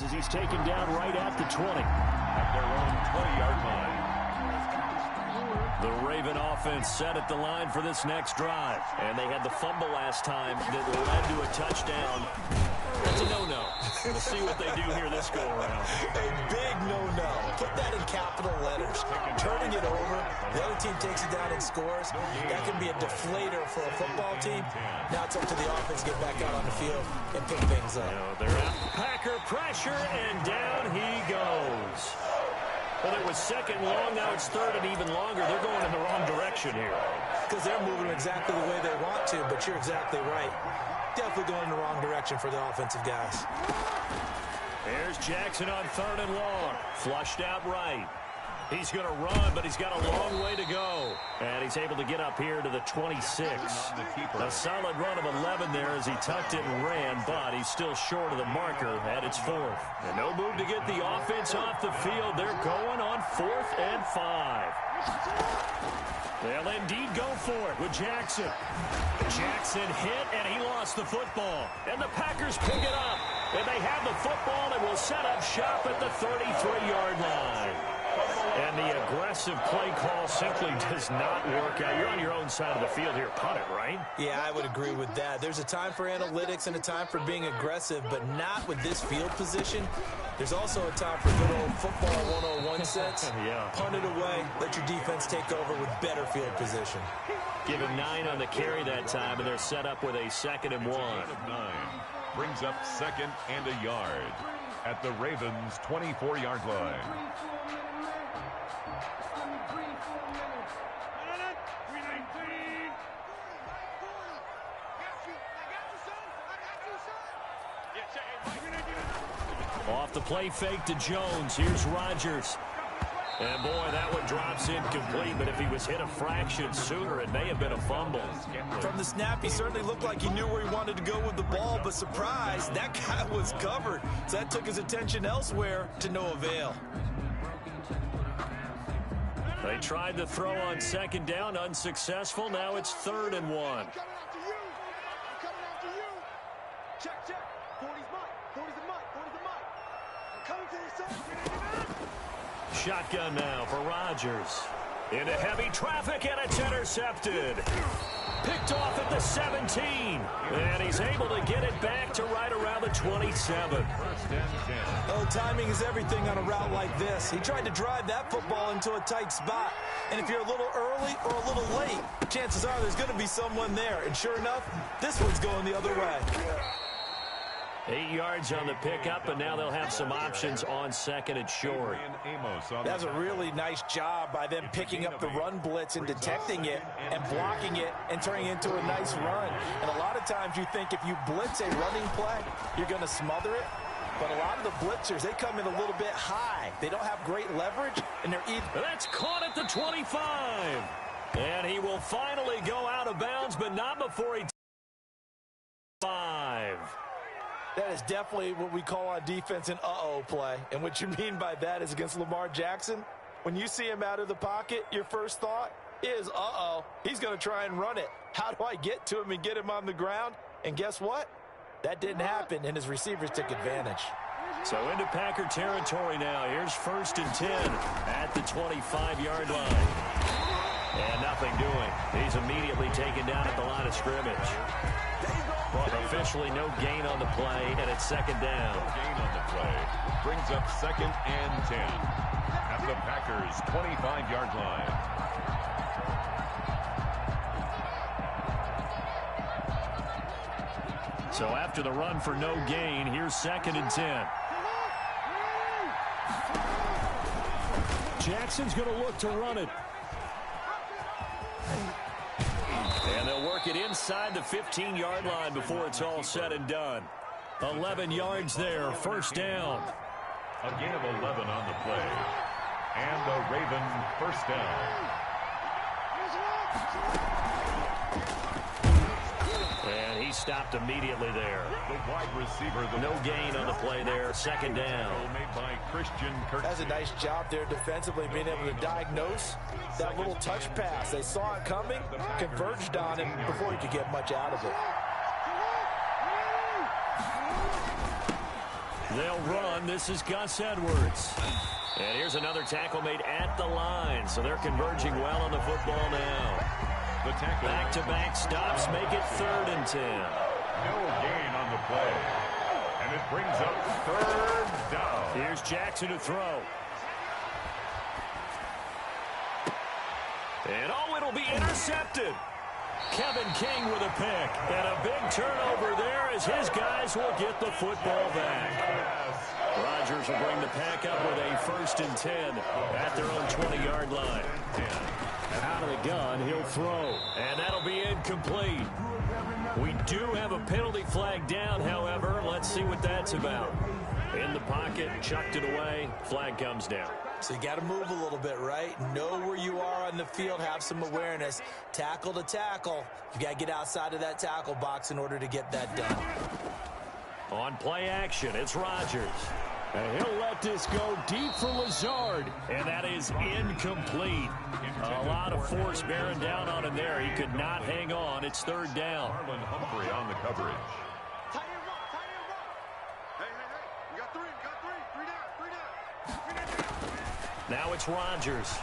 as he's taken down right at the 20. At their own 20-yard line. The Raven offense set at the line for this next drive. And they had the fumble last time that led to a touchdown. That's a no-no. We'll see what they do here this go-around. A big no-no. Put that in capital letters. Turning it over, the other team takes it down and scores. That can be a deflator for a football team. Now it's up to the offense to get back out on the field and pick things up. They're out. Packer pressure, and down he goes. Well, it was second long, now it's third and even longer. They're going in the wrong direction here. Because they're moving exactly the way they want to, but you're exactly right. Definitely going in the wrong direction for the offensive guys. There's Jackson on third and long. Flushed out right. He's going to run, but he's got a long way to go. And he's able to get up here to the 26. A solid run of 11 there as he tucked it and ran, but he's still short of the marker at its fourth. And no move to get the offense off the field. They're going on 4th and 5. They'll indeed go for it with Jackson. Jackson hit, and he lost the football. And the Packers pick it up. And they have the football and will set up shop at the 33-yard line. And the aggressive play call simply does not work out. You're on your own side of the field here. Punt it, right? Yeah, I would agree with that. There's a time for analytics and a time for being aggressive, but not with this field position. There's also a time for good old football 101 sense. Yeah. Punt it away. Let your defense take over with better field position. Give him 9 on the carry that time, and they're set up with a 2nd and 1. 9 brings up 2nd and a yard at the Ravens' 24-yard line. Off the play fake to Jones. Here's Rodgers. And, boy, that one drops incomplete, but if he was hit a fraction sooner, it may have been a fumble. From the snap, he certainly looked like he knew where he wanted to go with the ball, but surprise, that guy was covered. So that took his attention elsewhere to no avail. They tried to throw on 2nd down, unsuccessful. Now it's 3rd and 1. Shotgun now for Rodgers. Into heavy traffic, and it's intercepted. Picked off at the 17. And he's able to get it back to right around the 27. Oh, timing is everything on a route like this. He tried to drive that football into a tight spot. And if you're a little early or a little late, chances are there's going to be someone there. And sure enough, this one's going the other way. 8 yards on the pickup, and now they'll have some options on 2nd and short. That's a really nice job by them picking up the run blitz and detecting it and blocking it and turning it into a nice run. And a lot of times you think if you blitz a running play, you're going to smother it. But a lot of the blitzers, they come in a little bit high. They don't have great leverage, and they're either... That's caught at the 25. And he will finally go out of bounds, but not before he... 5. That is definitely what we call on defense an uh-oh play. And what you mean by that is against Lamar Jackson, when you see him out of the pocket, your first thought is, uh-oh, he's going to try and run it. How do I get to him and get him on the ground? And guess what? That didn't happen, and his receivers took advantage. So into Packer territory now. Here's 1st and 10 at the 25-yard line. And nothing doing. He's immediately taken down at the line of scrimmage. Officially no gain on the play, and it's 2nd down. No gain on the play. Brings up 2nd and 10 at the Packers' 25-yard line. So after the run for no gain, here's 2nd and 10. Jackson's going to look to run it. And they'll work it inside the 15-yard line before it's all said and done. 11 yards there, 1st down. A gain of 11 on the play. And the Raven 1st down. And he stopped immediately there. The wide receiver. No gain on the play there, 2nd down. Made by Christian Kirk. That's a nice job there defensively, being able to diagnose that little touch pass. They saw it coming, converged on him before he could get much out of it. They'll run. This is Gus Edwards. And here's another tackle made at the line. So they're converging well on the football now. The tackle. Back-to-back stops make it 3rd and 10. No gain on the play. And it brings up 3rd down. Here's Jackson to throw. And it'll be intercepted. Kevin King with a pick. And a big turnover there as his guys will get the football back. Rodgers will bring the pack up with a 1st and 10 at their own 20-yard line. Out of the gun, he'll throw. And that'll be incomplete. We do have a penalty flag down, however. Let's see what that's about. In the pocket, chucked it away. Flag comes down. So you got to move a little bit, right? Know where you are on the field, have some awareness. Tackle to tackle. You got to get outside of that tackle box in order to get that done. On play action, it's Rodgers. And he'll let this go deep for Lazard. And that is incomplete. A lot of force bearing down on him there. He could not hang on. It's 3rd down. Marlon Humphrey on the coverage. Now it's Rodgers.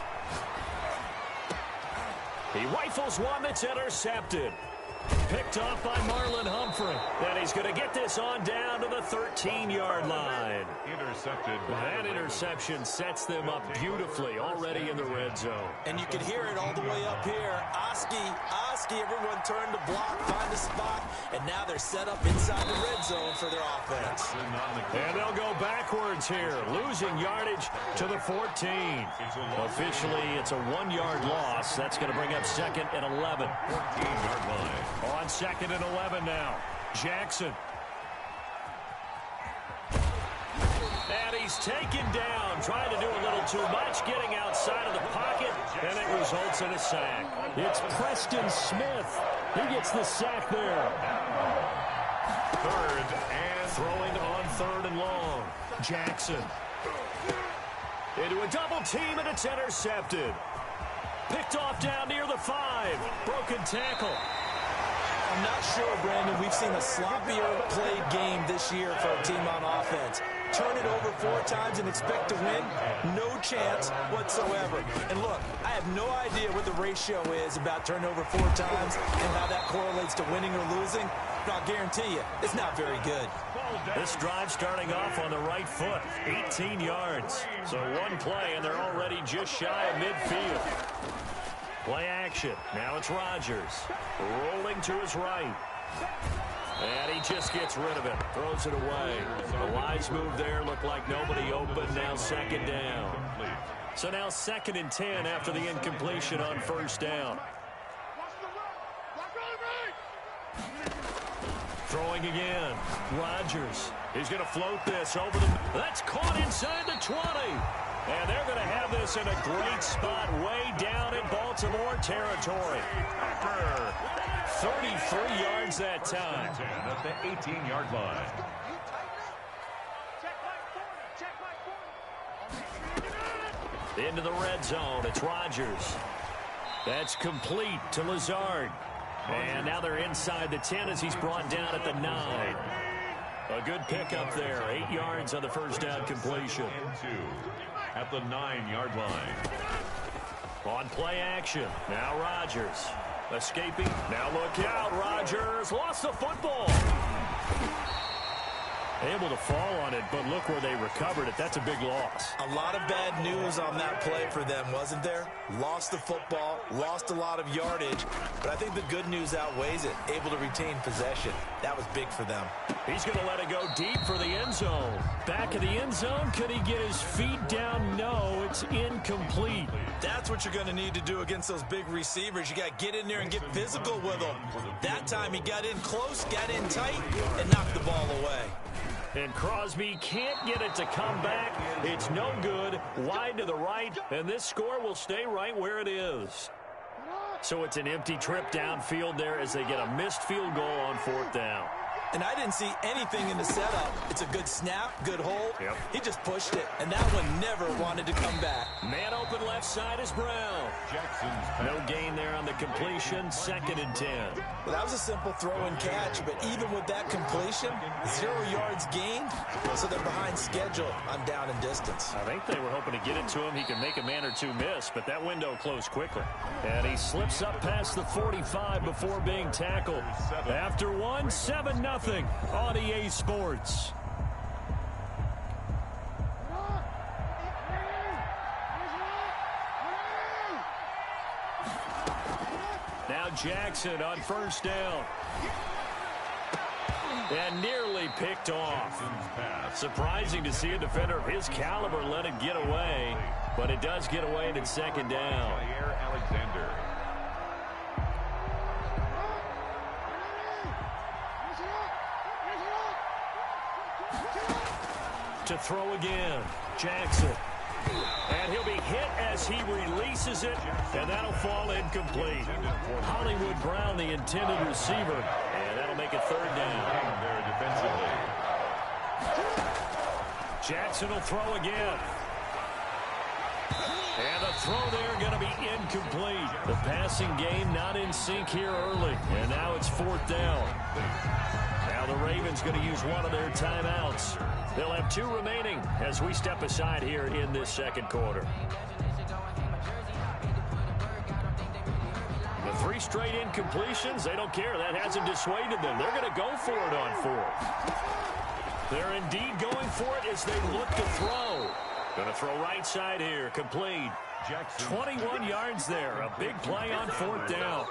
He rifles one that's intercepted. Picked off by Marlon Humphrey. And he's going to get this on down to the 13-yard line. Intercepted. That interception sets them up beautifully already in the red zone. And you can hear it all the way up here. Oski, everyone turned to block, find a spot, and now they're set up inside the red zone for their offense. And they'll go backwards here, losing yardage to the 14. Officially, it's a 1-yard loss. That's going to bring up 2nd and 11. 14-yard line. On 2nd and 11 now. Jackson. And he's taken down, trying to do a little too much, getting outside of the pocket, and it results in a sack. It's Preston Smith. He gets the sack there. 3rd and throwing on 3rd and long. Jackson. Into a double team, and it's intercepted. Picked off down near the 5. Broken tackle. I'm not sure, Brandon. We've seen a sloppier played game this year for a team on offense. Turn it over 4 times and expect to win? No chance whatsoever. And look, I have no idea what the ratio is about turnover 4 times and how that correlates to winning or losing. But I'll guarantee you, it's not very good. This drive starting off on the right foot. 18 yards. So 1 play, and they're already just shy of midfield. Play action. Now it's Rodgers. Rolling to his right. And he just gets rid of it. Throws it away. A wise move there. Looked like nobody open. Now 2nd down. So now 2nd and 10 after the incompletion on 1st down. Throwing again. Rodgers. He's going to float this over the... That's caught inside the 20. And they're going to have this in a great spot way down in Baltimore territory. 33 yards that time. At the 18-yard line. Into the red zone. It's Rodgers. That's complete to Lazard. And now they're inside the 10 as he's brought down at the 9. A good pickup there. 8 yards on the 1st down completion. And 2 at the 9-yard line. On play action. Now Rodgers. Escaping. Now look out. Rodgers lost the football. Able to fall on it, but look where they recovered it. That's a big loss. A lot of bad news on that play for them, wasn't there? Lost the football, lost a lot of yardage, but I think the good news outweighs it. Able to retain possession. That was big for them. He's going to let it go deep for the end zone. Back of the end zone. Could he get his feet down? No, it's incomplete. That's what you're going to need to do against those big receivers. You got to get in there and get physical with them. That time he got in close, got in tight, and knocked the ball away. And Crosby can't get it to come back. It's no good. Wide to the right, and this score will stay right where it is. So it's an empty trip downfield there as they get a missed field goal on 4th down. And I didn't see anything in the setup. It's a good snap, good hold. Yep. He just pushed it, and that one never wanted to come back. Man open left side is Brown. No gain there on the completion, 2nd and 10. Well, that was a simple throw and catch, but even with that completion, 0 yards gained, so they're behind schedule on down and distance. I think they were hoping to get it to him. He can make a man or two miss, but that window closed quickly. And he slips up past the 45 before being tackled. After 1, 7-0 on EA Sports. Now Jackson on 1st down. And nearly picked off. Surprising to see a defender of his caliber let it get away, but it does get away and it's 2nd down. Alexander. To throw again, Jackson. And he'll be hit as he releases it, and that'll fall incomplete. Hollywood Brown, the intended receiver, and that'll make it 3rd down. There defensively. Jackson will throw again. And the throw there going to be incomplete. The passing game not in sync here early, and now it's 4th down. Now the Ravens going to use one of their timeouts. They'll have 2 remaining as we step aside here in this 2nd quarter. The 3 straight incompletions, they don't care. That hasn't dissuaded them. They're going to go for it on 4th. They're indeed going for it as they look to throw. Going to throw right side here, complete. 21 yards there, a big play on 4th down.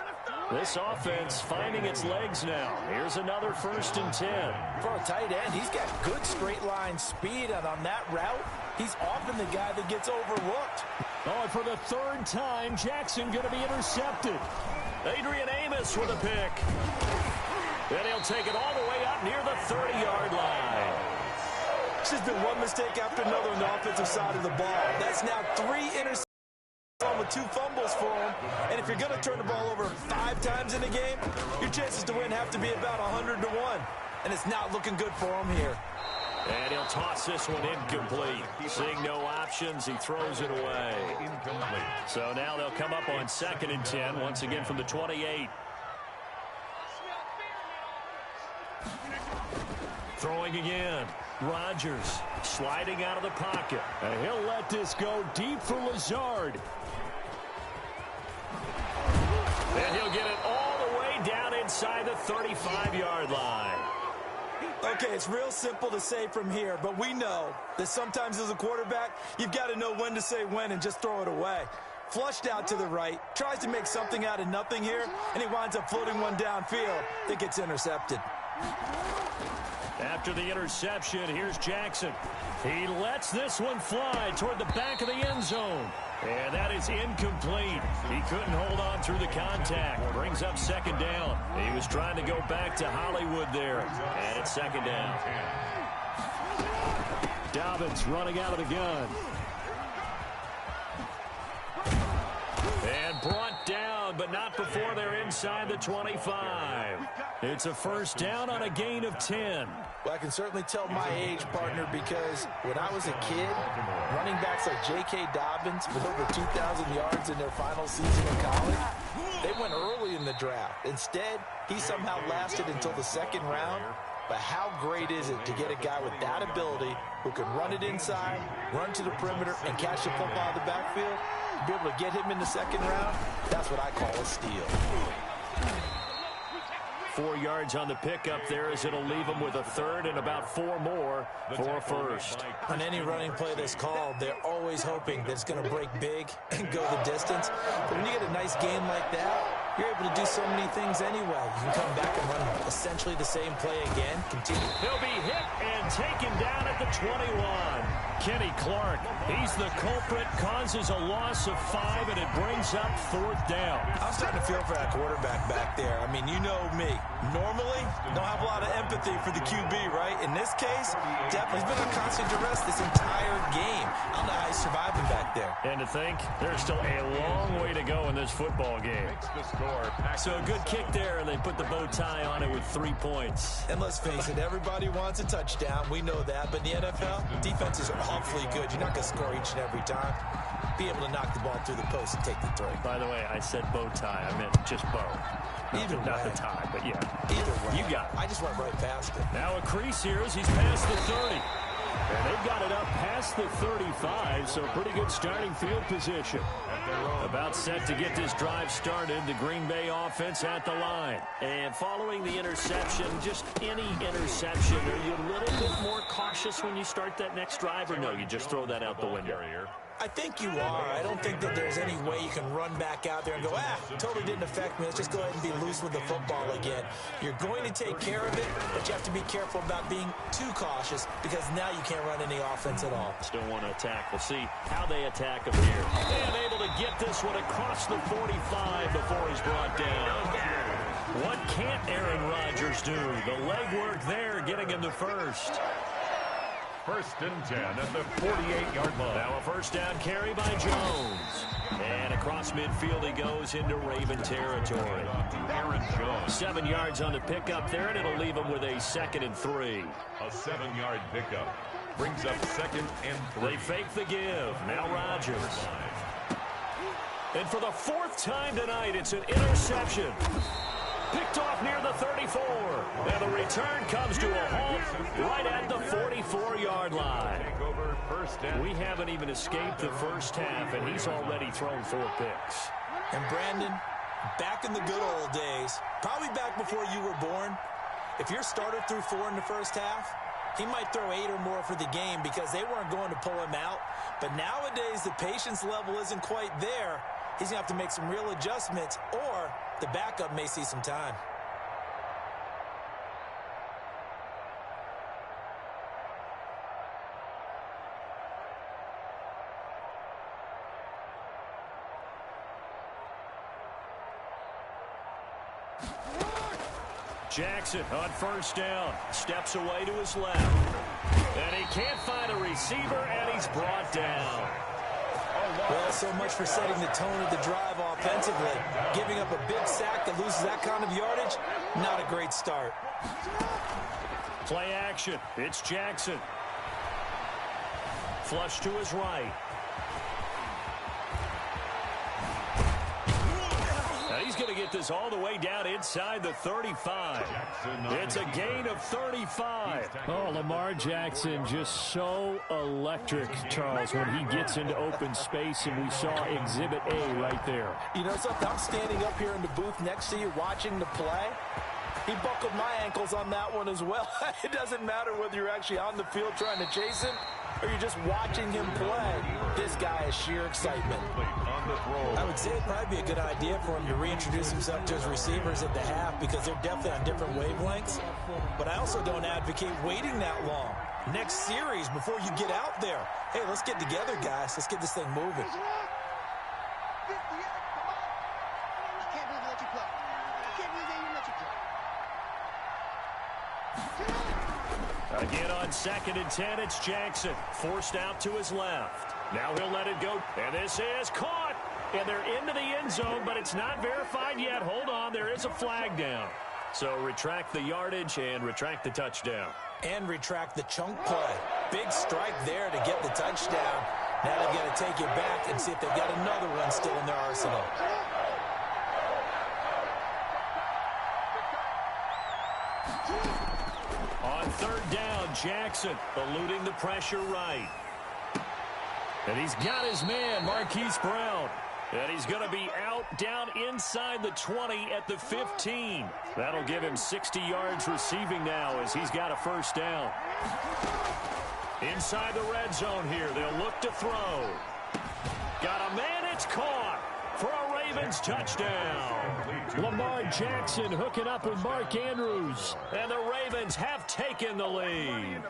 This offense finding its legs now. Here's another 1st and 10. For a tight end, he's got good straight line speed, and on that route, he's often the guy that gets overlooked. Oh, and for the 3rd time, Jackson going to be intercepted. Adrian Amos with a pick. Then he'll take it all the way up near the 30-yard line. It's just been one mistake after another on the offensive side of the ball. That's now 3 interceptions with 2 fumbles for him. And if you're going to turn the ball over 5 times in a game, your chances to win have to be about 100 to 1. And it's not looking good for him here. And he'll toss this one incomplete. Seeing no options, he throws it away. Incomplete. So now they'll come up on 2nd and 10, once again from the 28. Throwing again. Rodgers sliding out of the pocket. And he'll let this go deep for Lazard. And he'll get it all the way down inside the 35-yard line. Okay, it's real simple to say from here, but we know that sometimes as a quarterback, you've got to know when to say when and just throw it away. Flushed out to the right, tries to make something out of nothing here, and he winds up floating one downfield that gets intercepted. After the interception, here's Jackson. He lets this one fly toward the back of the end zone. And that is incomplete. He couldn't hold on through the contact. Brings up 2nd down. He was trying to go back to Hollywood there. And it's 2nd down. Dobbins running out of the gun. And brought down, but not before they're inside the 25. It's a 1st down on a gain of 10. Well, I can certainly tell my age, partner, because when I was a kid, running backs like J.K. Dobbins with over 2,000 yards in their final season in college, they went early in the draft. Instead, he somehow lasted until the 2nd round. But how great is it to get a guy with that ability who can run it inside, run to the perimeter, and catch the football out of the backfield? To be able to get him in the 2nd round, that's what I call a steal. 4 yards on the pickup there as it'll leave him with a 3rd and about 4 more for a 1st. On any running play that's called, they're always hoping that it's going to break big and go the distance. But when you get a nice game like that, you're able to do so many things anyway. You can come back and run essentially the same play again. Continue. He'll be hit and taken down at the 21. Kenny Clark, he's the culprit, causes a loss of 5, and it brings up 4th down. I'm starting to feel for that quarterback back there. I mean, you know me. Normally, don't have a lot of empathy for the QB, right? In this case, definitely he's been on constant duress this entire game. I don't know how he's surviving back there. And to think, there's still a long way to go in this football game. score. So a good kick there, and they put the bow tie on it with 3 points. And let's face it, everybody wants a touchdown. We know that. But in the NFL, defenses are awfully good. You're not going to score each and every time. Be able to knock the ball through the post and take the throw. By the way, I said bow tie. I meant just bow. Not the tie, but yeah. Either way. You got it. I just went right past it. Now a crease here as he's past the 30. And they've got it up past the 35, so pretty good starting field position. About set to get this drive started, the Green Bay offense at the line. And following the interception, just any interception, are you a little bit more cautious when you start that next drive, or no, you just throw that out the window? I think you are. I don't think that there's any way you can run back out there and go, totally didn't affect me. Let's just go ahead and be loose with the football again. You're going to take care of it, but you have to be careful about being too cautious because now you can't run any offense at all. Still want to attack. We'll see how they attack him here. And able to get this one across the 45 before he's brought down. What can't Aaron Rodgers do? The legwork there getting him the first. 1st and 10 at the 48-yard line. Now a first down carry by Jones. And across midfield he goes into Raven territory. Aaron Jones. 7 yards on the pickup there, and it'll leave him with a 2nd and 3. A 7-yard pickup. Brings up 2nd and 3. They fake the give. Now Rodgers. And for the 4th time tonight, it's an interception. Picked off near the 34. And the return comes to a halt right at the 44-yard line. We haven't even escaped the first half, and he's already thrown 4 picks. And Brandon, back in the good old days, probably back before you were born, if your starter threw 4 in the first half, he might throw 8 or more for the game because they weren't going to pull him out. But nowadays, the patience level isn't quite there. He's going to have to make some real adjustments, or the backup may see some time. Jackson on first down. Steps away to his left. And he can't find a receiver, and he's brought down. Well, so much for setting the tone of the drive offensively. Giving up a big sack that loses that kind of yardage, not a great start. Play action. It's Jackson. Flush to his right. Now he's going to get this all the way down inside the 35. It's a gain of 35. Oh, Lamar Jackson just so electric, Charles, when he gets into open space, and we saw Exhibit A right there. You know something? I'm standing up here in the booth next to you watching the play. He buckled my ankles on that one as well. It doesn't matter whether you're actually on the field trying to chase him or you're just watching him play. This guy is sheer excitement. I would say it'd probably be a good idea for him to reintroduce himself to his receivers at the half because they're definitely on different wavelengths. But I also don't advocate waiting that long. Next series before you get out there. Hey, let's get together, guys. Let's get this thing moving. Again on 2nd and 10, it's Jackson. Forced out to his left. Now he'll let it go. And this is caught. And they're into the end zone, but it's not verified yet. Hold on, there is a flag down. So retract the yardage and retract the touchdown. And retract the chunk play. Big strike there to get the touchdown. Now they've got to take it back and see if they've got another one still in their arsenal. On 3rd down, Jackson eluding the pressure right. And he's got his man, Marquise Brown. And he's going to be out down inside the 20 at the 15. That'll give him 60 yards receiving now as he's got a first down. Inside the red zone here, they'll look to throw. Got a man, it's caught for a Ravens touchdown. Lamar Jackson hooking up with Mark Andrews. And the Ravens have taken the lead.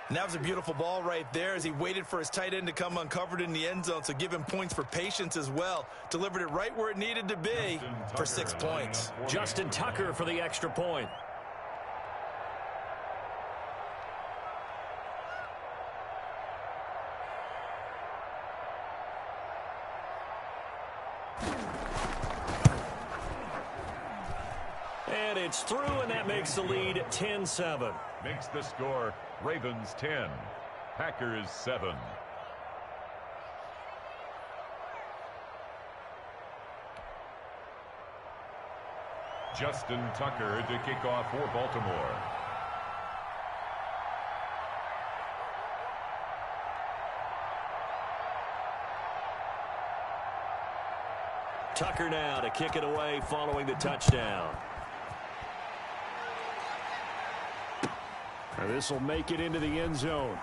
And that was a beautiful ball right there as he waited for his tight end to come uncovered in the end zone, so give him points for patience as well. Delivered it right where it needed to be for 6 points. Justin Tucker for the extra point. And it's through, and that makes the lead 10-7. Makes the score Ravens 10, Packers 7. Justin Tucker to kick off for Baltimore. Tucker now to kick it away following the touchdown. This will make it into the end zone.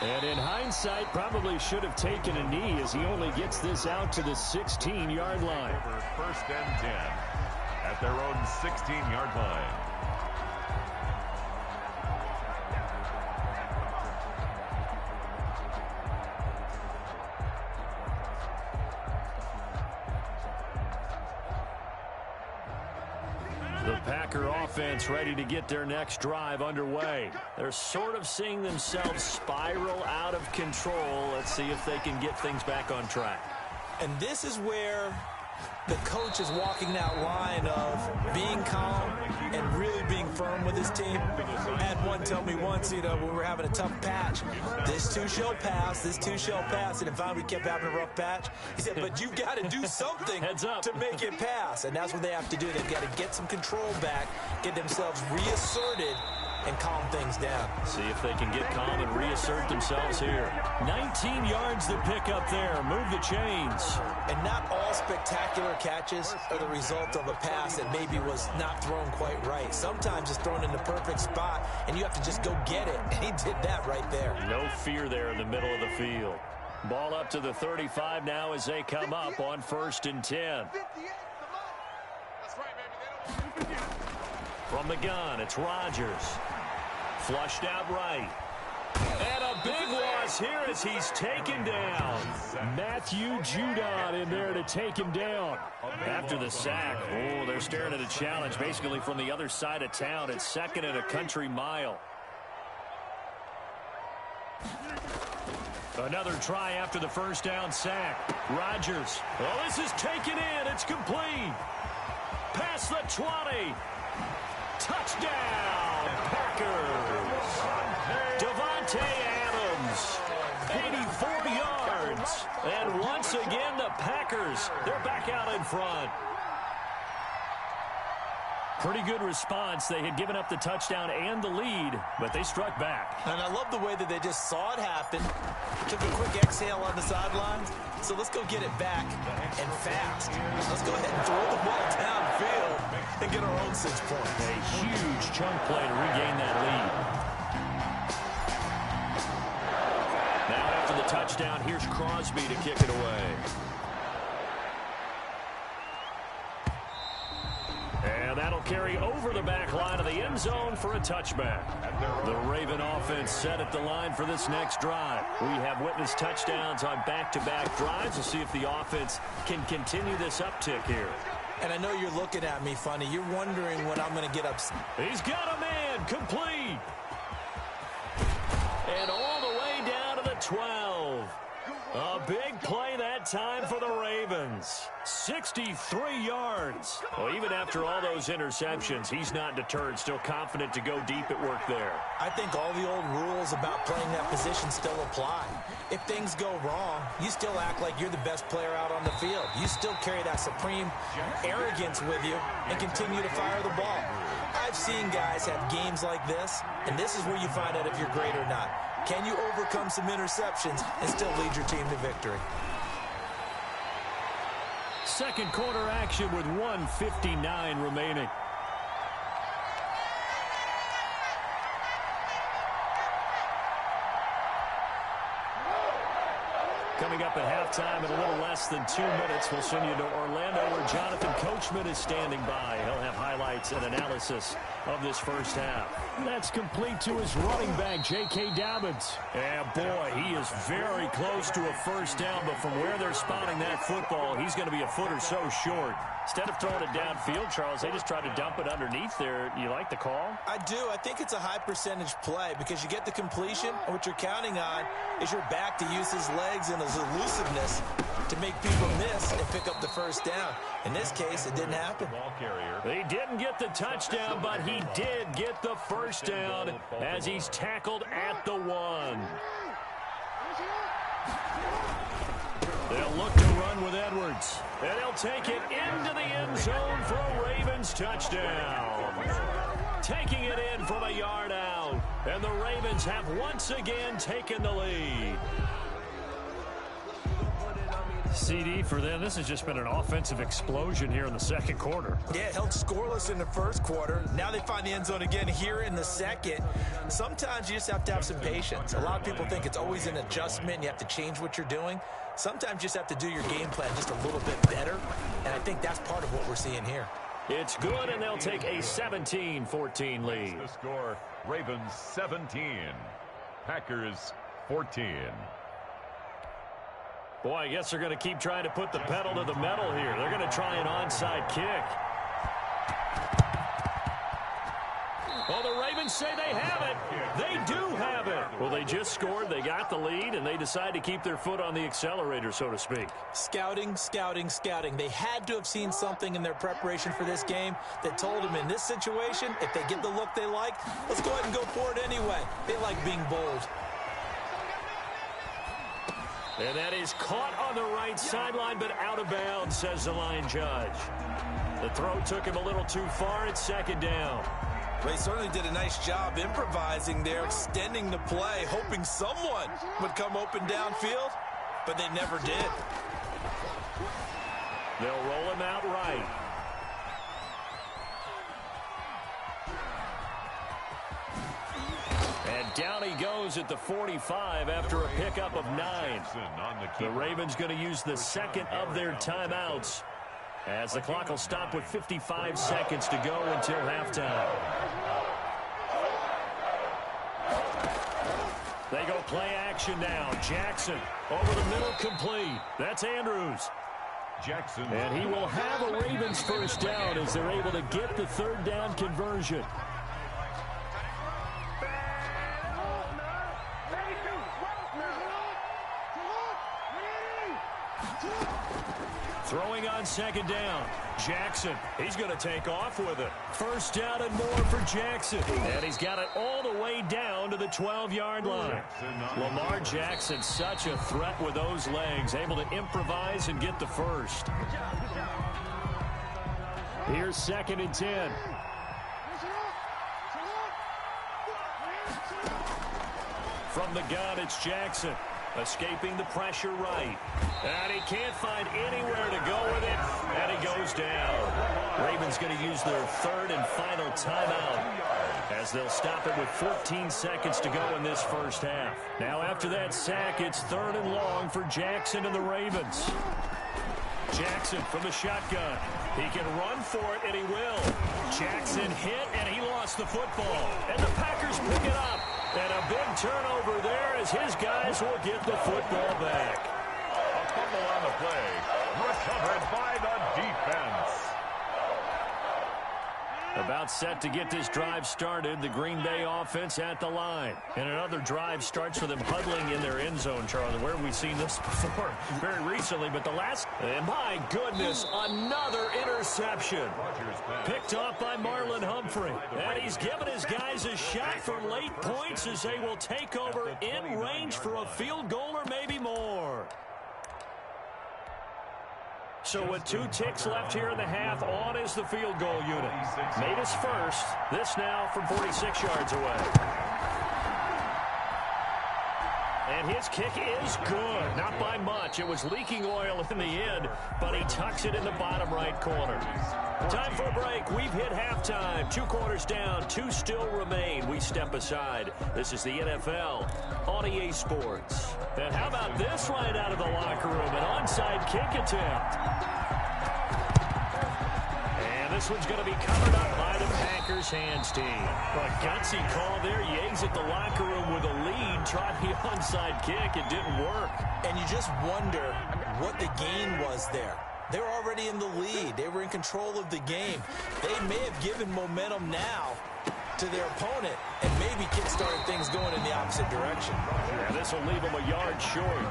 And in hindsight, probably should have taken a knee as he only gets this out to the 16-yard line. First and 10 at their own 16-yard line. The Packer offense ready to get their next drive underway. They're sort of seeing themselves spiral out of control. Let's see if they can get things back on track. And this is where the coach is walking that line of being calm and really being firm with his team. I had one tell me once, when we were having a tough patch, this too shall pass, this too shall pass. And if we kept having a rough patch, he said, but you've got to do something to make it pass. And that's what they have to do. They've got to get some control back, get themselves reasserted, and calm things down. See if they can get calm and reassert themselves here. 19 yards to pick up there. Move the chains. And not all spectacular catches are the result of a pass that maybe was not thrown quite right. Sometimes it's thrown in the perfect spot, and you have to just go get it. And he did that right there. No fear there in the middle of the field. Ball up to the 35 now as they come up on 1st and 10. From the gun, it's Rodgers. Flushed out right. And a big loss here as he's taken down. Matthew Judon in there to take him down. After the sack, they're staring at a challenge basically from the other side of town. It's 2nd and a country mile. Another try after the first down sack. Rodgers. Oh, this is taken in. It's complete. Past the 20. Touchdown, Packers. Devontae Adams, 84 yards. And once again, the Packers, they're back out in front. Pretty good response. They had given up the touchdown and the lead, but they struck back. And I love the way that they just saw it happen, took a quick exhale on the sidelines. So let's go get it back and fast. Let's go ahead and throw the ball downfield and get our own 6 points. A huge chunk play to regain that lead. Now after the touchdown, here's Crosby to kick it away. And that'll carry over the back line of the end zone for a touchback. The Raven offense set at the line for this next drive. We have witnessed touchdowns on back-to-back drives. We'll see if the offense can continue this uptick here. And I know you're looking at me funny. You're wondering when I'm going to get upset. He's got a man complete. And all the way down to the 12. A big play that time for the Ravens. 63 yards. Well, even after all those interceptions, he's not deterred, still confident to go deep at work there. I think all the old rules about playing that position still apply. If things go wrong, you still act like you're the best player out on the field. You still carry that supreme arrogance with you and continue to fire the ball. I've seen guys have games like this, and this is where you find out if you're great or not. Can you overcome some interceptions and still lead your team to victory? Second quarter action with 1:59 remaining. Coming up at halftime in a little less than 2 minutes, we'll send you to Orlando where Jonathan Coachman is standing by. He'll have highlights and analysis of this first half. That's complete to his running back, J.K. Dobbins. Yeah, boy, he is very close to a first down, but from where they're spotting that football, he's going to be a foot or so short. Instead of throwing it downfield, Charles, they just tried to dump it underneath there. You like the call? I do. I think it's a high percentage play because you get the completion, and what you're counting on is your back to use his legs in the his elusiveness to make people miss and pick up the first down. In this case, it didn't happen. He didn't get the touchdown, but he did get the first down as he's tackled at the 1. They'll look to run with Edwards, and he'll take it into the end zone for a Ravens touchdown. Taking it in from a yard out, and the Ravens have once again taken the lead. CD for them. This has just been an offensive explosion here in the second quarter. Yeah, held scoreless in the first quarter. Now they find the end zone again here in the second. Sometimes you just have to have some patience. A lot of people think it's always an adjustment. You have to change what you're doing. Sometimes you just have to do your game plan just a little bit better, and I think that's part of what we're seeing here. It's good, and they'll take a 17-14 lead. The score, Ravens 17, Packers 14. Boy, I guess they're going to keep trying to put the pedal to the metal here. They're going to try an onside kick. Well, the Ravens say they have it. They do have it. Well, they just scored. They got the lead, and they decide to keep their foot on the accelerator, so to speak. Scouting, scouting, scouting. They had to have seen something in their preparation for this game that told them in this situation, if they get the look they like, let's go ahead and go for it anyway. They like being bold. And that is caught on the right sideline, but out of bounds, says the line judge. The throw took him a little too far. It's second down. They certainly did a nice job improvising there, extending the play, hoping someone would come open downfield, but they never did. They'll roll him out right. And down he goes at the 45 after a pickup of 9. The Ravens going to use the second of their timeouts, as the clock will stop with 55 seconds to go until halftime. They go play action now. Jackson over the middle, complete. That's Andrews. Jackson. And he will have a Ravens first down as they're able to get the third down conversion. Throwing on second down. Jackson, he's going to take off with it. First down and more for Jackson. And he's got it all the way down to the 12-yard line. Lamar Jackson, such a threat with those legs, able to improvise and get the first. Here's second and 10. From the gun, it's Jackson. Escaping the pressure right. And he can't find anywhere to go with it. And he goes down. Ravens going to use their third and final timeout, as they'll stop it with 14 seconds to go in this first half. Now after that sack, it's third and long for Jackson and the Ravens. Jackson from the shotgun. He can run for it, and he will. Jackson hit, and he lost the football. And the Packers pick it up. And a big turnover there as his guys will get the football back. A fumble on the play. Recovered by the defense. About set to get this drive started, the Green Bay offense at the line. And another drive starts with them huddling in their end zone, Charlie. Where have we seen this before? Very recently, but the last... And my goodness, another interception. Picked off by Marlon Humphrey. And he's given his guys a shot for late points as they will take over in range for a field goal or maybe more. So with 2 ticks left here in the half, on is the field goal unit. Made his first. This now from 46 yards away. And his kick is good. Not by much. It was leaking oil in the end, but he tucks it in the bottom right corner. Time for a break. We've hit halftime. 2 quarters down. 2 still remain. We step aside. This is the NFL on EA Sports. And how about this right out of the locker room? An onside kick attempt. And this one's going to be covered up by the Packers hands team. A gutsy call there. You exit the locker room with a lead. Tried the onside kick. It didn't work. And you just wonder what the gain was there. They were already in the lead. They were in control of the game. They may have given momentum now, to their opponent and maybe kick-started things going in the opposite direction. Yeah, this will leave him a yard short.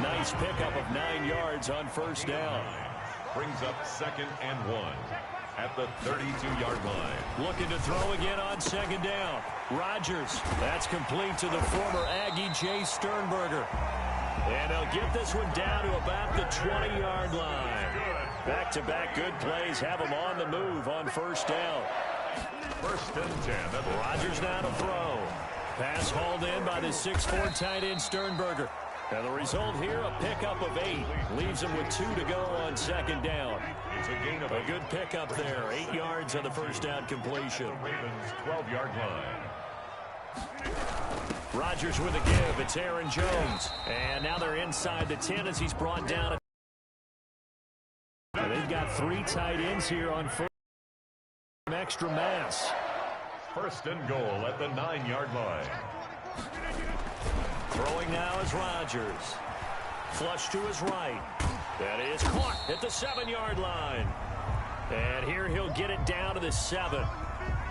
Nice pickup of 9 yards on first down. Brings up 2nd and 1 at the 32-yard line. Looking to throw again on 2nd down. Rodgers. That's complete to the former Aggie Jay Sternberger. And they'll get this one down to about the 20-yard line. Back-to-back good plays have them on the move on first down. 1st and 10. Rodgers now to throw. Pass hauled in by the 6'4" tight end Sternberger. And the result here, a pickup of 8. Leaves him with 2 to go on 2nd down. It's a gain of a good pickup there. 8 yards on the first down completion. The Ravens' 12-yard line. Rodgers with a give. It's Aaron Jones. And now they're inside the 10 as he's brought down. They've got 3 tight ends here on first. Extra mass. 1st and goal at the 9-yard line. Throwing now is Rodgers. Flush to his right. That is caught at the 7-yard line. And here he'll get it down to the 7.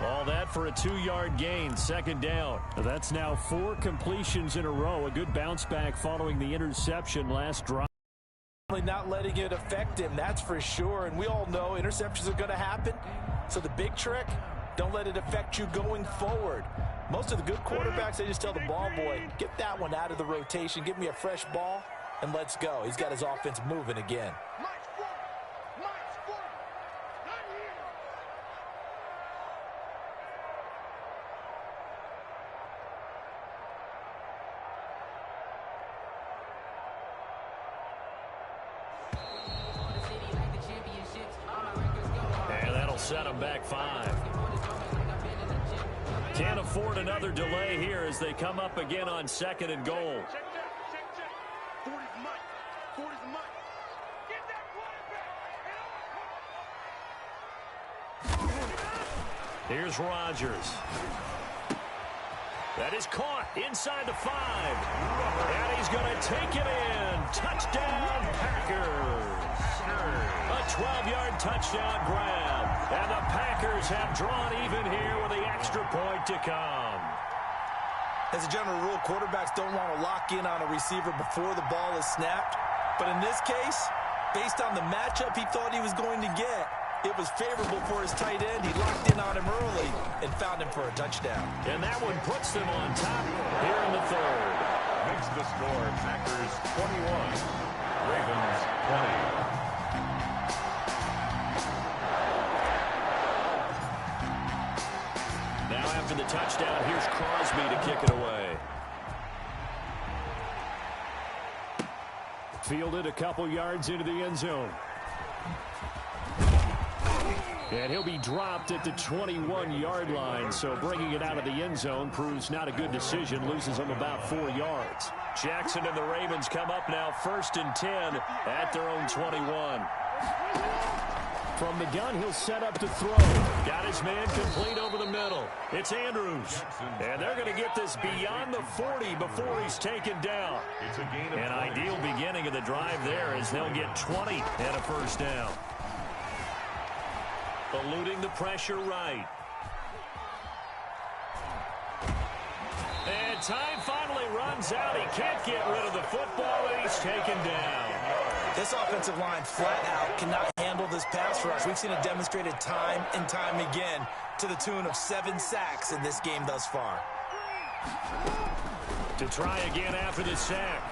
All that for a 2-yard gain, 2nd down. That's now 4 completions in a row. A good bounce back following the interception last drive. Not letting it affect him, that's for sure. And we all know interceptions are going to happen. So the big trick, don't let it affect you going forward. Most of the good quarterbacks, they just tell the ball boy, get that one out of the rotation, give me a fresh ball, and let's go. He's got his offense moving again. Set him back 5. Can't afford another delay here as they come up again on 2nd and goal. Here's Rodgers. That is caught inside the 5. And he's going to take it in. Touchdown, Packers. A 12-yard touchdown grab. And the Packers have drawn even here with the extra point to come. As a general rule, quarterbacks don't want to lock in on a receiver before the ball is snapped. But in this case, based on the matchup he thought he was going to get, it was favorable for his tight end. He locked in on him early and found him for a touchdown. And that one puts them on top here in the 3rd. Makes the score Packers 21, Ravens 20. Now after the touchdown, here's Crosby to kick it away. Fielded a couple yards into the end zone. And he'll be dropped at the 21-yard line, so bringing it out of the end zone proves not a good decision, loses him about 4 yards. Jackson and the Ravens come up now 1st and 10 at their own 21. From the gun, he'll set up to throw. Got his man complete over the middle. It's Andrews. And they're going to get this beyond the 40 before he's taken down. An ideal beginning of the drive there as they'll get 20 and a first down. Eluding the pressure right. And time finally runs out. He can't get rid of the football, and he's taken down. This offensive line flat out cannot handle this pass rush. We've seen it demonstrated time and time again to the tune of 7 sacks in this game thus far. To try again after the sack.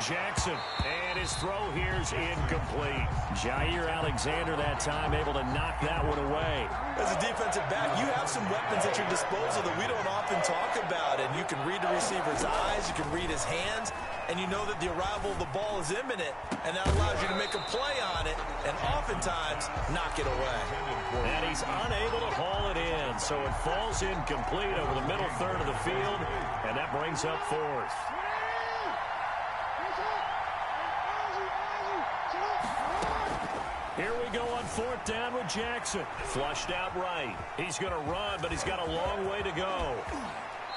Jackson, and his throw here's incomplete. Jair Alexander that time able to knock that one away. As a defensive back, you have some weapons at your disposal that we don't often talk about, and you can read the receiver's eyes, you can read his hands, and you know that the arrival of the ball is imminent, and that allows you to make a play on it, and oftentimes knock it away. And he's unable to haul it in, so it falls incomplete over the middle third of the field, and that brings up 4th. Here we go on 4th down with Jackson. Flushed out right. He's going to run, but he's got a long way to go.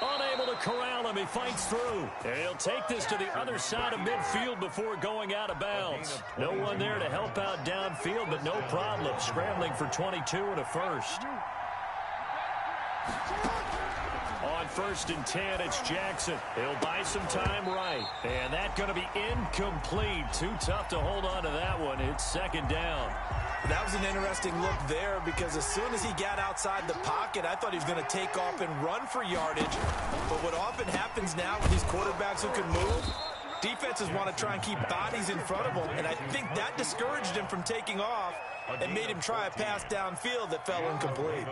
Unable to corral him. He fights through. And he'll take this to the other side of midfield before going out of bounds. No one there to help out downfield, but no problem. Scrambling for 22 and a first. On 1st and 10, it's Jackson. He'll buy some time right. And that's going to be incomplete. Too tough to hold on to that one. It's 2nd down. That was an interesting look there because as soon as he got outside the pocket, I thought he was going to take off and run for yardage. But what often happens now with these quarterbacks who can move, defenses want to try and keep bodies in front of them, and I think that discouraged him from taking off and made him try a pass downfield that fell incomplete.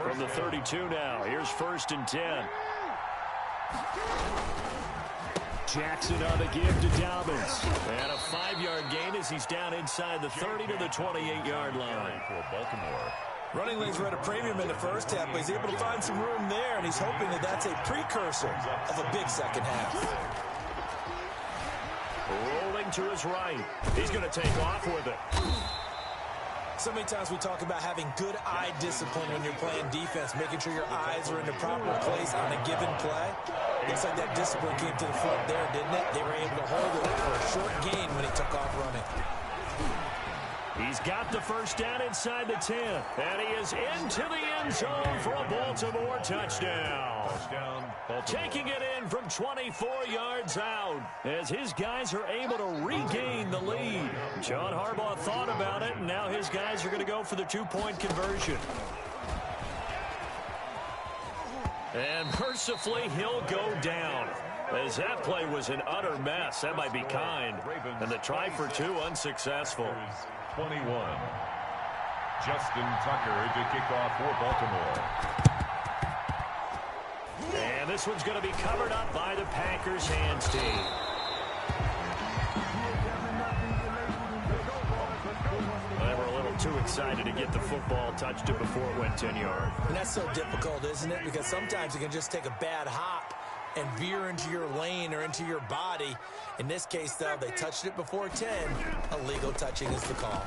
From the 32 now, here's 1st and 10. Jackson on the give to Dobbins. And a 5-yard gain as he's down inside the 30 to the 28-yard line. For Baltimore. Running lanes were at a premium in the first half, but he's able to find some room there, and he's hoping that that's a precursor of a big second half. Rolling to his right. He's going to take off with it. So many times we talk about having good eye discipline when you're playing defense, making sure your eyes are in the proper place on a given play. Looks like that discipline came to the front there, didn't it? They were able to hold it for a short gain when he took off running. He's got the 1st down inside the 10. And he is into the end zone for a Baltimore touchdown. Baltimore. Taking it in from 24 yards out as his guys are able to regain the lead. John Harbaugh thought about it, and now his guys are going to go for the 2-point conversion. And mercifully, he'll go down. As that play was an utter mess. That might be kind. And the try for 2 unsuccessful. 21. Justin Tucker to kick off for Baltimore. And this one's going to be covered up by the Packers hands team. They were a little too excited to get the football touched it before it went 10 yards. And that's so difficult, isn't it? Because sometimes you can just take a bad hop and veer into your lane or into your body. In this case, though, they touched it before 10. Illegal touching is the call.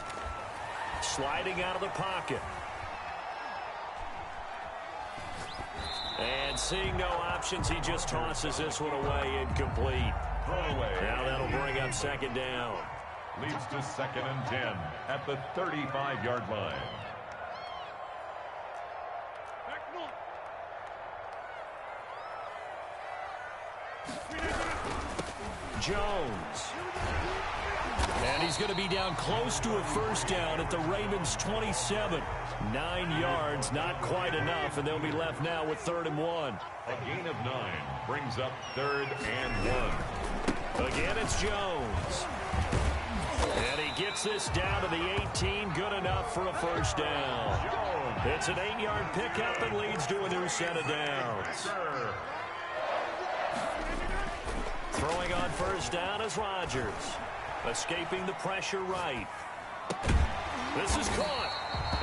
Sliding out of the pocket. And seeing no options, he just tosses this one away, incomplete. Now that'll bring up 2nd down. Leads to 2nd and 10 at the 35-yard line. Jones. And he's going to be down close to a 1st down at the Ravens' 27. 9 yards, not quite enough, and they'll be left now with 3rd and 1. A gain of 9 brings up 3rd and 1. Again, it's Jones. And he gets this down to the 18, good enough for a 1st down. It's an 8-yard pickup and leads to a new set of downs. Throwing on 1st down is Rodgers. Escaping the pressure right. This is caught.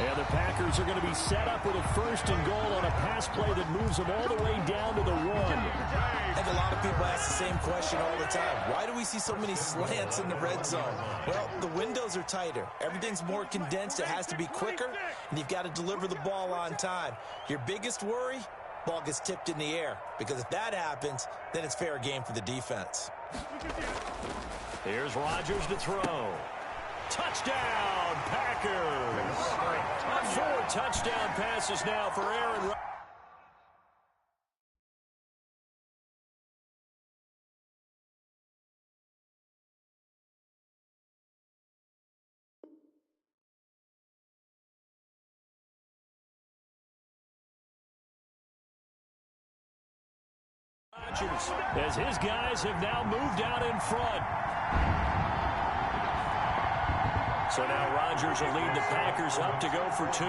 And the Packers are going to be set up with a 1st and goal on a pass play that moves them all the way down to the 1. I think a lot of people ask the same question all the time. Why do we see so many slants in the red zone? Well, the windows are tighter. Everything's more condensed. It has to be quicker, and you've got to deliver the ball on time. Your biggest worry? Ball gets tipped in the air, because if that happens, then it's fair game for the defense. Here's Rodgers to throw. Touchdown, Packers. 4 touchdown passes now for Aaron Rodgers. As his guys have now moved out in front. So now Rodgers will lead the Packers up to go for 2.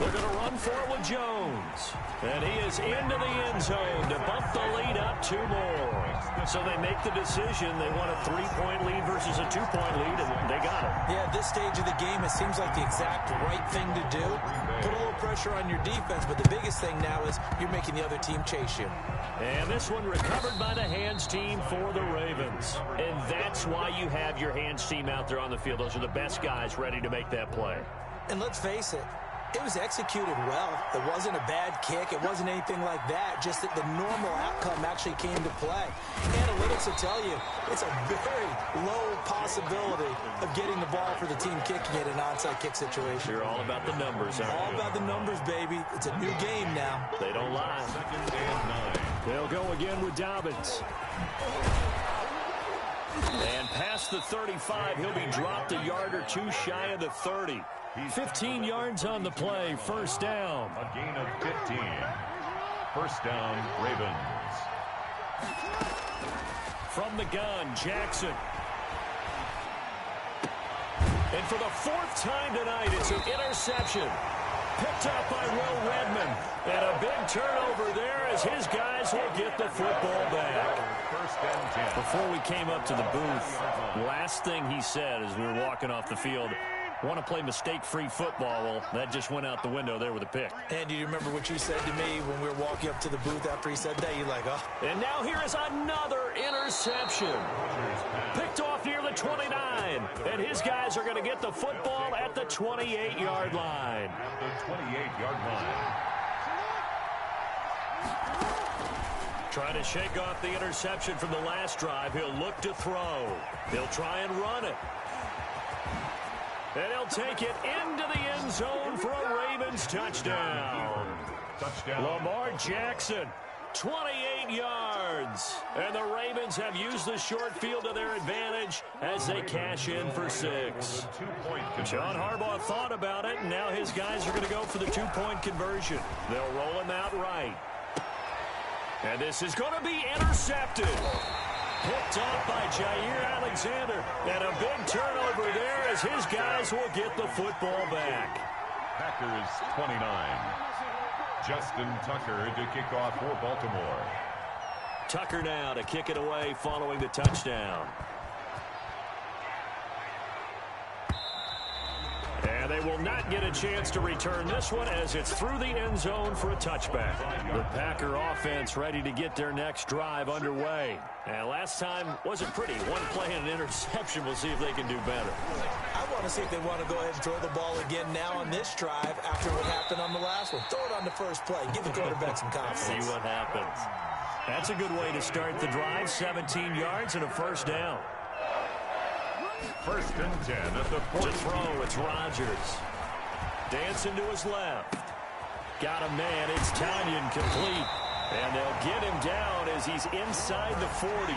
They're going to run for it with Jones. And he is into the end zone to bump the lead up 2 more. So they make the decision. They want a 3-point lead versus a 2-point lead, and they got it. Yeah, at this stage of the game, it seems like the exact right thing to do. Put a little pressure on your defense, but the biggest thing now is you're making the other team chase you. And this one recovered by the hands team for the Ravens. And that's why you have your hands team out there on the field. Those are the best guys ready to make that play. And let's face it, It was executed well. It wasn't a bad kick. It wasn't anything like that. Just that the normal outcome actually came to play. Analytics will tell you it's a very low possibility of getting the ball for the team kicking it in an onside kick situation. You're all about the numbers, aren't you? All about the numbers, baby. It's a new game now. They don't lie. 2nd and 9. They'll go again with Dobbins. And past the 35, he'll be dropped a yard or two shy of the 30. 15 yards on the play, first down. A gain of 15. First down, Ravens. From the gun, Jackson. And for the 4th time tonight, it's an interception. Picked up by Will Redmond. And a big turnover there as his guys will get the football back. First and 10. Before we came up to the booth, last thing he said as we were walking off the field, want to play mistake-free football. Well, that just went out the window there with a pick. And do you remember what you said to me when we were walking up to the booth after he said that? You're like, oh. And now here is another interception. Picked off near the 29. And his guys are going to get the football at the 28-yard line. At the 28-yard line. Trying to shake off the interception from the last drive. He'll look to throw. He'll try and run it. And he'll take it into the end zone for a Ravens touchdown. Touchdown. Lamar Jackson, 28 yards. And the Ravens have used the short field to their advantage as they cash in for 6. John Harbaugh thought about it, and now his guys are going to go for the 2-point conversion. They'll roll him out right. And this is going to be intercepted. Picked off by Jair Alexander. And a big turnover there as his guys will get the football back. Packers 29. Justin Tucker to kick off for Baltimore. Tucker now to kick it away following the touchdown. And they will not get a chance to return this one as it's through the end zone for a touchback. The Packer offense ready to get their next drive underway. And last time wasn't pretty. One play and an interception. We'll see if they can do better. I want to see if they want to go ahead and throw the ball again now on this drive after what happened on the last one. Throw it on the first play. Give the quarterback some confidence. See what happens. That's a good way to start the drive. 17 yards and a first down. First and 10 at the 40. To throw, it's Rodgers. Dancing to his left. Got a man, it's Tanyan complete. And they'll get him down as he's inside the 40.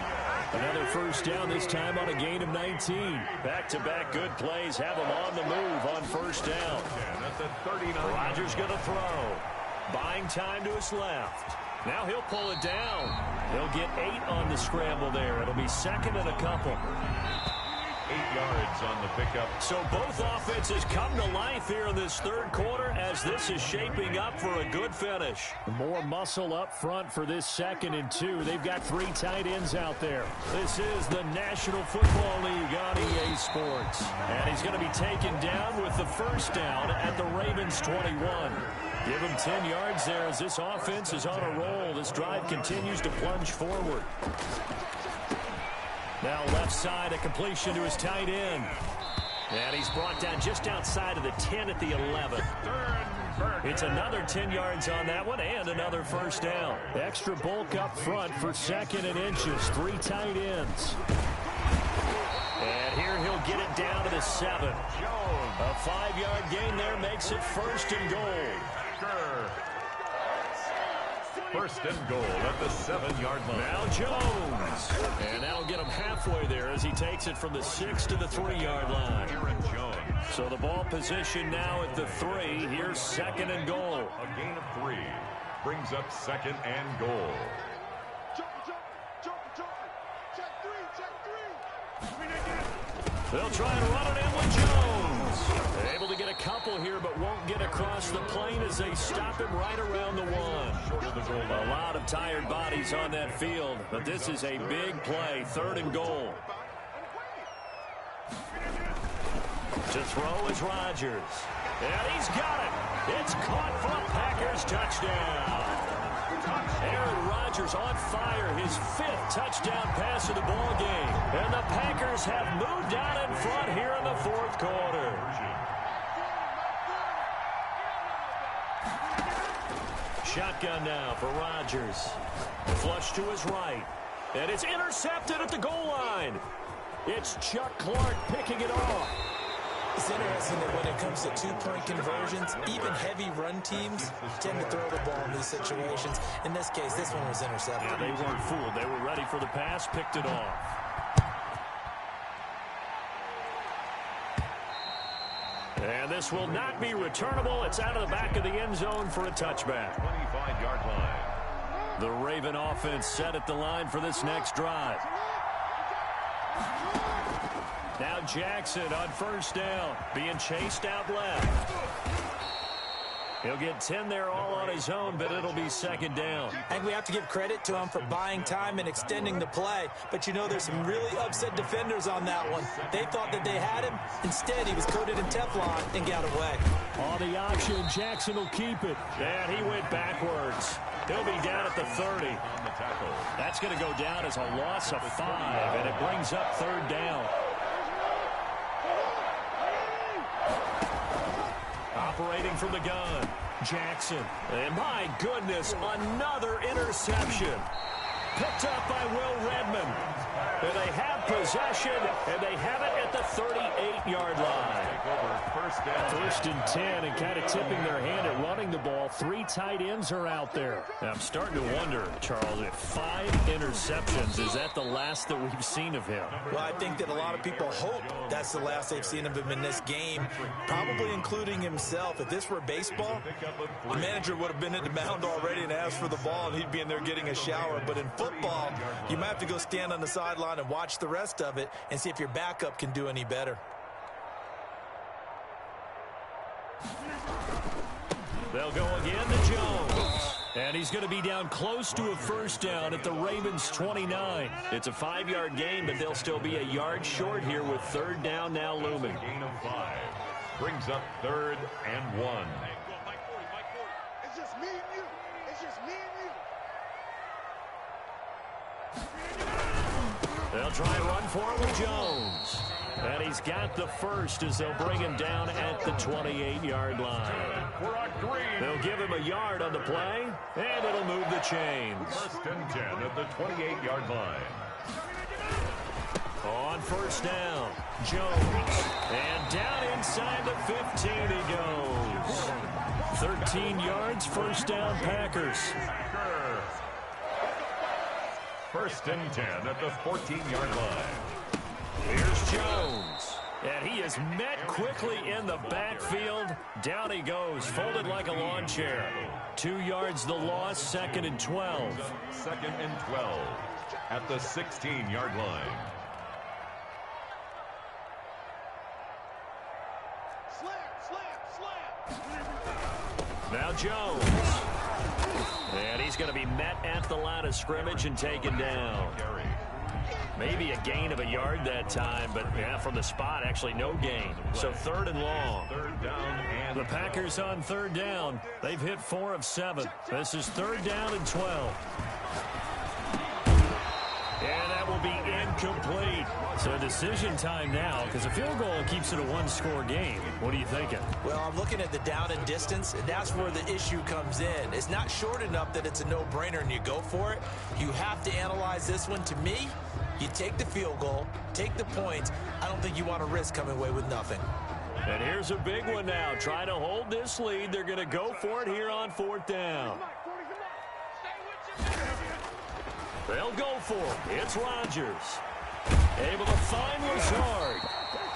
Another first down, this time on a gain of 19. Back-to-back good plays have him on the move on first down. At the 39. Rodgers going to throw. Buying time to his left. Now he'll pull it down. He'll get 8 on the scramble there. It'll be second and a couple. 8 yards on the pickup. So both offenses come to life here in this third quarter as this is shaping up for a good finish. More muscle up front for this 2nd and 2. They've got 3 tight ends out there. This is the National Football League on EA Sports. And he's going to be taken down with the first down at the Ravens 21. Give him 10 yards there as this offense is on a roll. This drive continues to plunge forward. Now left side, a completion to his tight end. And he's brought down just outside of the 10 at the 11. It's another 10 yards on that one and another first down. Extra bulk up front for 2nd and inches. 3 tight ends. And here he'll get it down to the 7. A 5-yard gain there makes it first and goal. First and goal at the 7-yard line. Now Jones. And that'll get him halfway there as he takes it from the 6 to the 3-yard line. Jones. So the ball position now at the 3. Here's 2nd and goal. A gain of 3 brings up 2nd and goal. They'll try and run it in with Jones. Able to get a couple here, but won't get across the plane as they stop him right around the 1. A lot of tired bodies on that field, but this is a big play. 3rd and goal. To throw is Rodgers. And he's got it. It's caught for a Packers touchdown. Aaron Rodgers on fire, his 5th touchdown pass of the ball game. And the Packers have moved out in front here in the 4th quarter. shotgun now for Rodgers. Flush to his right. And it's intercepted at the goal line. It's Chuck Clark picking it off. It's interesting that when it comes to two-point conversions, even heavy run teams tend to throw the ball in these situations. In this case, this one was intercepted. Yeah, they weren't fooled. They were ready for the pass, picked it off. And this will not be returnable. It's out of the back of the end zone for a touchback. 25-yard line. The Raven offense set at the line for this next drive. Now Jackson on first down, being chased out left. He'll get 10 there all on his own, but it'll be second down. I think we have to give credit to him for buying time and extending the play. But, you know, there's some really upset defenders on that one. They thought that they had him. Instead, he was coated in Teflon and got away. On the option, Jackson will keep it. And he went backwards. He'll be down at the 30. On the tackle. That's going to go down as a loss of 5, and it brings up third down. Operating from the gun, Jackson. And my goodness, another interception. Picked up by Will Redmond. And they have possession, and they have it at the 38-yard line. First down. 1st and 10, and kind of tipping their hand at running the ball. 3 tight ends are out there. Now, I'm starting to wonder, Charles, if 5 interceptions, is that the last that we've seen of him? Well, I think that a lot of people hope that's the last they've seen of him in this game, probably including himself. If this were baseball, the manager would have been at the mound already and asked for the ball, and he'd be in there getting a shower. But in football, you might have to go stand on the sideline and watch the rest of it and see if your backup can do any better. They'll go again to Jones. And he's going to be down close to a first down at the Ravens' 29. It's a 5-yard gain, but they'll still be a yard short here with third down now looming. Gain of 5. Brings up 3rd and 1. It's just me and you. It's just me and you. They'll try and run for it with Jones. And he's got the first as they'll bring him down at the 28-yard line. They'll give him a yard on the play, and it'll move the chains. 1st and 10 at the 28-yard line. On first down, Jones. And down inside the 15 he goes. 13 yards, first down, Packers. 1st and 10 at the 14-yard line. Here's Jones. And he is met quickly in the backfield. Down he goes, folded like a lawn chair. 2 yards the loss, 2nd and 12. 2nd and 12 at the 16-yard line. Now Jones. And he's going to be met at the line of scrimmage and taken down. Maybe a gain of a yard that time, but yeah, from the spot, actually no gain. So 3rd and long. 3rd down and the Packers on 3rd down. They've hit 4 of 7. This is 3rd down and 12. And that will be incomplete. So decision time now, because a field goal keeps it a 1-score game. What are you thinking? Well, I'm looking at the down and distance, and that's where the issue comes in. It's not short enough that it's a no-brainer and you go for it. You have to analyze this one. To me, you take the field goal, take the points. I don't think you want to risk coming away with nothing. And here's a big one now. Trying to hold this lead. They're going to go for it here on 4th down. They'll go for it. It's Rodgers. Able to find Lazard.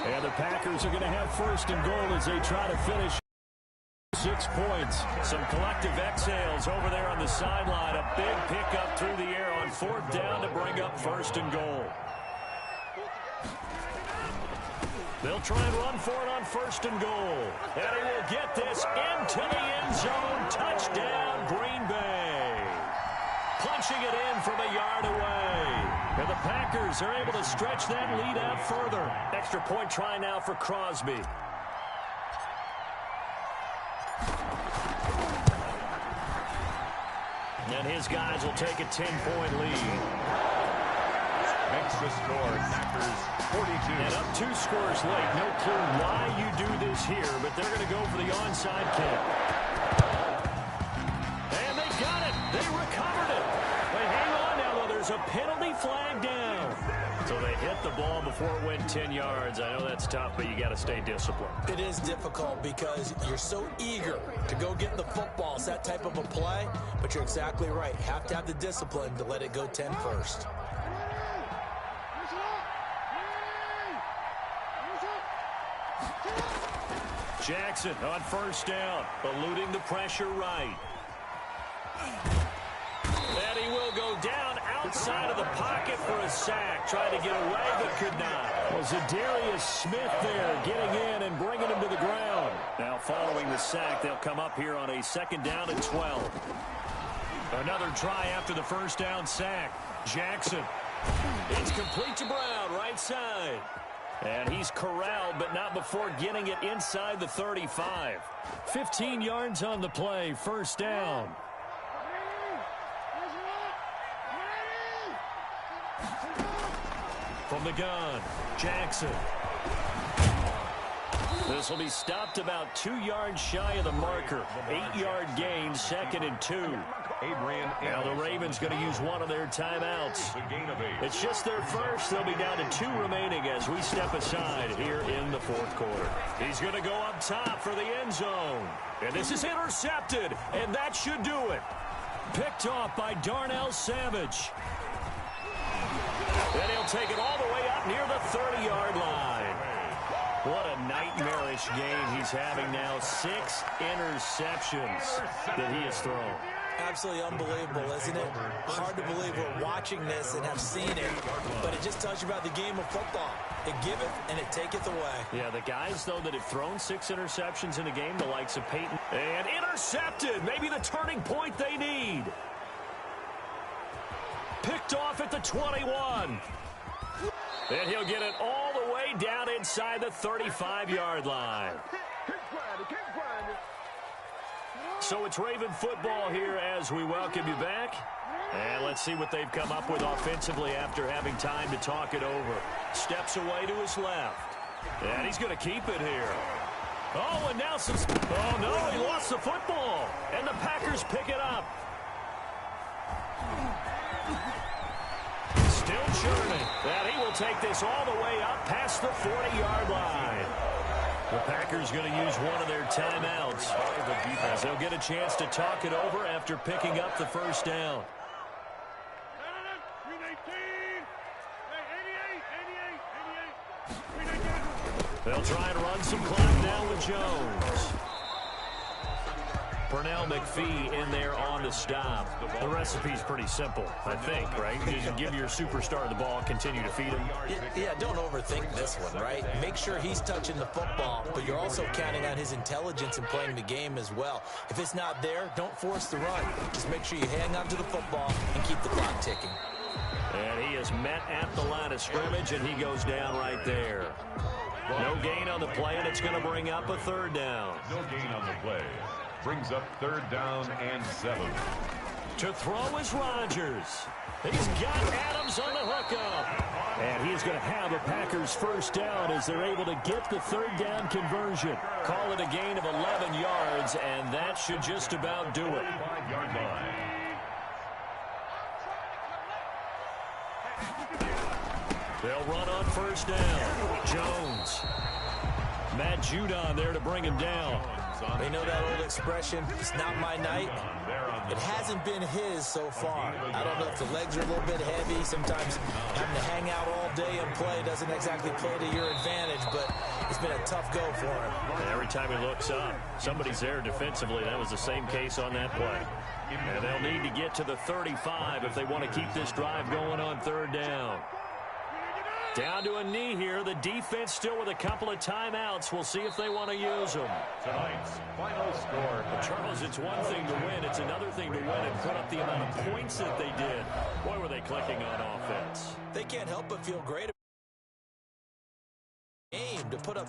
And the Packers are going to have 1st and goal as they try to finish 6 points. Some collective exhales over there on the sideline. A big pickup through the air on 4th down to bring up 1st and goal. They'll try and run for it on 1st and goal. And he will get this into the end zone. Touchdown, Green Bay. Punching it in from a yard away. And the Packers are able to stretch that lead out further. Extra point try now for Crosby. And his guys will take a 10-point lead. Makes the score, Packers 42. And up 2 scores late. No clue why you do this here, but they're going to go for the onside kick. And they penalty flag down. So they hit the ball before it went 10 yards. I know that's tough, but you got to stay disciplined. It is difficult because you're so eager to go get the football. It's that type of a play, but you're exactly right. You have to have the discipline to let it go 10 first. Jackson on first down, eluding the pressure right. And he will go down outside of the pocket for a sack. Tried to get away, but could not. Well, Zadarius Smith there getting in and bringing him to the ground. Now following the sack, they'll come up here on a 2nd down and 12. Another try after the first down sack. Jackson. It's complete to Brown, right side. And he's corralled, but not before getting it inside the 35. 15 yards on the play, first down. From the gun, Jackson. This will be stopped about 2 yards shy of the marker. 8-yard gain, 2nd and 2. Now the Ravens going to use one of their timeouts. It's just their first. They'll be down to 2 remaining as we step aside here in the 4th quarter. He's going to go up top for the end zone. And this is intercepted, and that should do it. Picked off by Darnell Savage. Then he'll take it all the way up near the 30-yard line. What a nightmarish game he's having now. 6 interceptions that he has thrown. Absolutely unbelievable, isn't it? Hard to believe we're watching this and have seen it, but it just tells you about the game of football. It giveth and it taketh away. Yeah, the guys, though, that have thrown 6 interceptions in a game, the likes of Peyton. And intercepted. Maybe the turning point they need. Picked off at the 21. And he'll get it all the way down inside the 35-yard line. So it's Raven football here as we welcome you back. And let's see what they've come up with offensively after having time to talk it over. Steps away to his left. And he's going to keep it here. Oh, and now some... Oh, no, he lost the football. And the Packers pick it up. Still churning. And he will take this all the way up past the 40-yard line. The Packers going to use one of their timeouts as they'll get a chance to talk it over after picking up the first down. They'll try and run some clock now with Jones. Pernell McPhee in there on the stop. The recipe's pretty simple, I think, right? You just give your superstar the ball, continue to feed him. Yeah, don't overthink this one, right? Make sure he's touching the football, but you're also counting on his intelligence in playing the game as well. If it's not there, don't force the run. Just make sure you hang on to the football and keep the clock ticking. And he is met at the line of scrimmage, and he goes down right there. No gain on the play, and it's going to bring up a 3rd down. No gain on the play. Brings up 3rd down and 7. To throw is Rodgers. He's got Adams on the hookup. And he is going to have a Packers first down as they're able to get the 3rd down conversion. Call it a gain of 11 yards, and that should just about do it. 5-yard line. They'll run on first down. Jones. Matt Judon there to bring him down. They know that old expression, it's not my night. It hasn't been his so far. I don't know if the legs are a little bit heavy. Sometimes having to hang out all day and play doesn't exactly play to your advantage, but it's been a tough go for him. And every time he looks up, somebody's there defensively. That was the same case on that play. And they'll need to get to the 35 if they want to keep this drive going on 3rd down. Down to a knee here. The defense still with a couple of timeouts. We'll see if they want to use them. Tonight's final score. Charles, it's one thing to win. It's another thing to win and put up the amount of points that they did. Boy, were they clicking on offense. They can't help but feel great about the game to put up